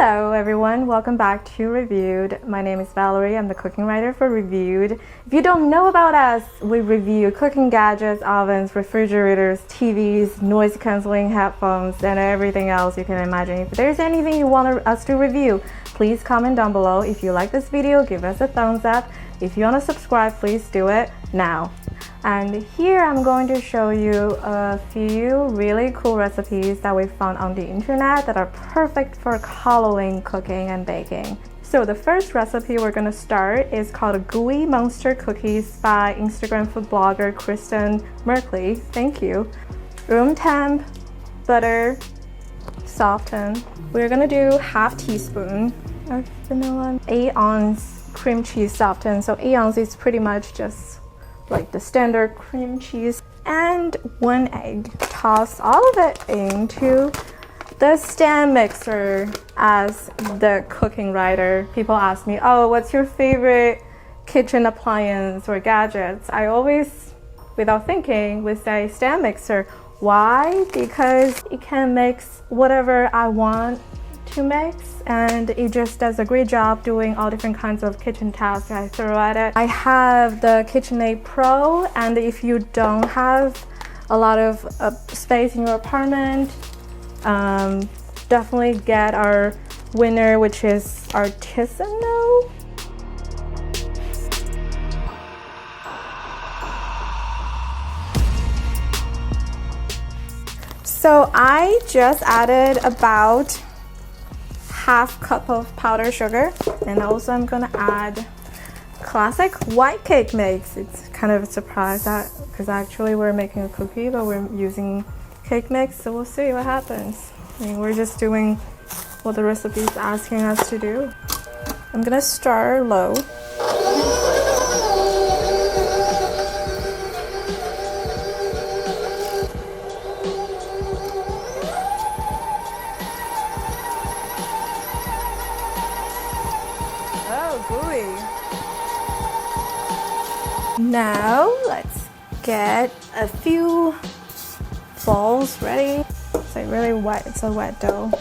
Hello everyone, welcome back to Reviewed. My name is Valerie, I'm the cooking writer for Reviewed. If you don't know about us, we review cooking gadgets, ovens, refrigerators, TVs, noise cancelling headphones, and everything else you can imagine. If there's anything you want us to review, please comment down below. If you like this video, give us a thumbs up. If you want to subscribe, please do it now. And here I'm going to show you a few really cool recipes that we found on the internet that are perfect for Halloween cooking and baking. So the first recipe we're going to start is called Gooey Monster Cookies by Instagram food blogger Kristen Merkley. Thank you. Room temp, butter, soften. We're going to do half teaspoon of vanilla, 8 ounce cream cheese soften. So 8 ounces is pretty much just like the standard cream cheese, and 1 egg. Toss all of it into the stand mixer. As the cooking writer, people ask me, oh, what's your favorite kitchen appliance or gadgets? I always, without thinking, would say stand mixer. Why? Because it can mix whatever I want to mix, and it just does a great job doing all different kinds of kitchen tasks I throw at it. I have the KitchenAid Pro, and if you don't have a lot of space in your apartment, definitely get our winner, which is artisanal. So I just added about half cup of powdered sugar, and also I'm gonna add classic white cake mix. It's kind of a surprise that because actually we're making a cookie but we're using cake mix, so we'll see what happens. I mean, we're just doing what the recipe is asking us to do. I'm gonna start low. Now let's get a few balls ready. It's like really wet, it's a wet dough.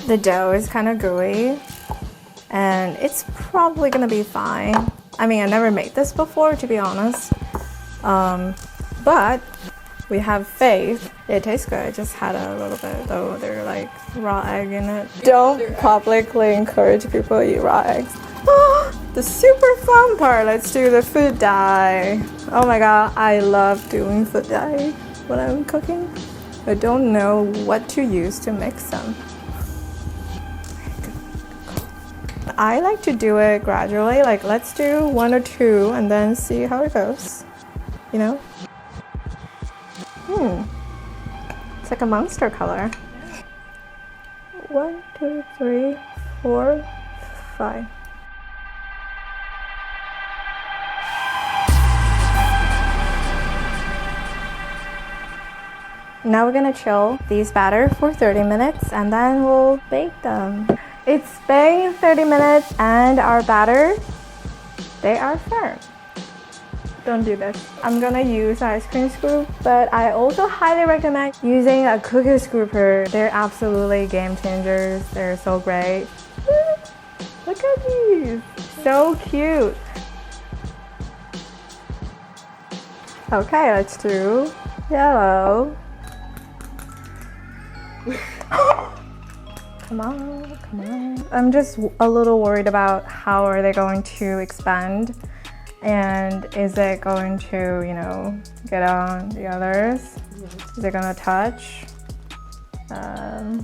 The dough is kind of gooey and it's probably gonna be fine. I mean, I never made this before, to be honest, but we have faith. It tastes good. I just had a little bit, though they're like raw egg in it. Don't publicly encourage people to eat raw eggs. The super fun part. Let's do the food dye. Oh my god, I love doing food dye when I'm cooking. I don't know what to use to mix them. I like to do it gradually. Like, let's do 1 or 2 and then see how it goes. You know? It's like a monster color. 1, 2, 3, 4, 5. Now we're gonna chill these batter for 30 minutes and then we'll bake them. It's been 30 minutes and our batter, they are firm. Don't do this. I'm gonna use ice cream scoop, but I also highly recommend using a cookie scooper. They're absolutely game changers. They're so great. Look at these, so cute. Okay, let's do yellow. Come on, come on. I'm just a little worried about how are they going to expand. And is it going to, you know, get on the others? Is it gonna touch? Other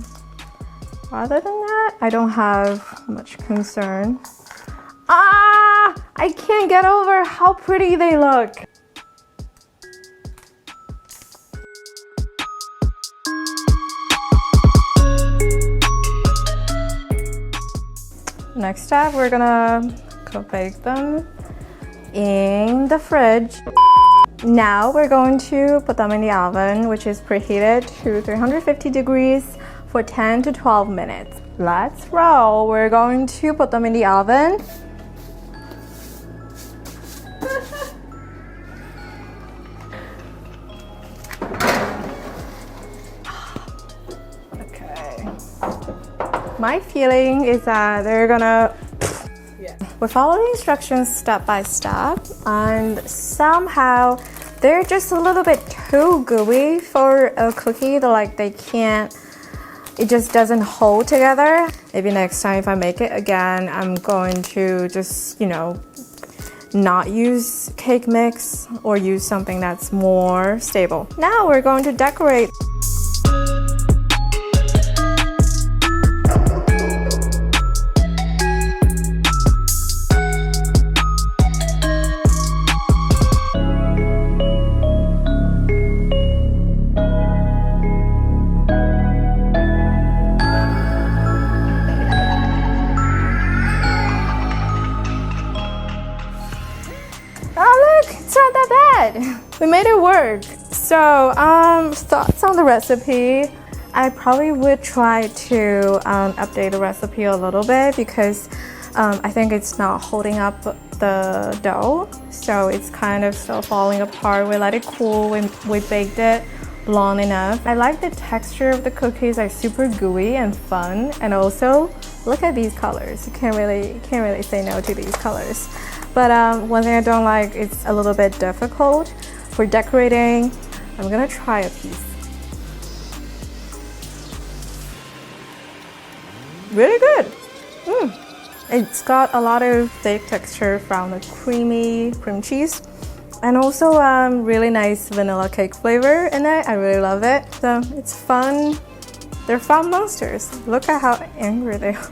than that, I don't have much concern. Ah! I can't get over how pretty they look. Next step, we're gonna go bake them in the fridge. Now we're going to put them in the oven, which is preheated to 350 degrees for 10 to 12 minutes. Let's roll. We're going to put them in the oven My feeling is that they're gonna we follow the instructions step by step, and somehow they're just a little bit too gooey for a cookie. They can't, it just doesn't hold together. Maybe next time if I make it again, I'm going to just, not use cake mix or use something that's more stable. Now we're going to decorate. Oh look, it's not that bad. We made it work. So thoughts on the recipe. I probably would try to update the recipe a little bit because I think it's not holding up the dough. So it's kind of still falling apart. We let it cool, we baked it long enough. I like the texture of the cookies, are super gooey and fun. And also, look at these colors. You can't really say no to these colors. But one thing I don't like, it's a little bit difficult for decorating. I'm gonna try a piece. Really good. It's got a lot of thick texture from the cream cheese. And also really nice vanilla cake flavor in it. I really love it. So it's fun. They're fun monsters. Look at how angry they are.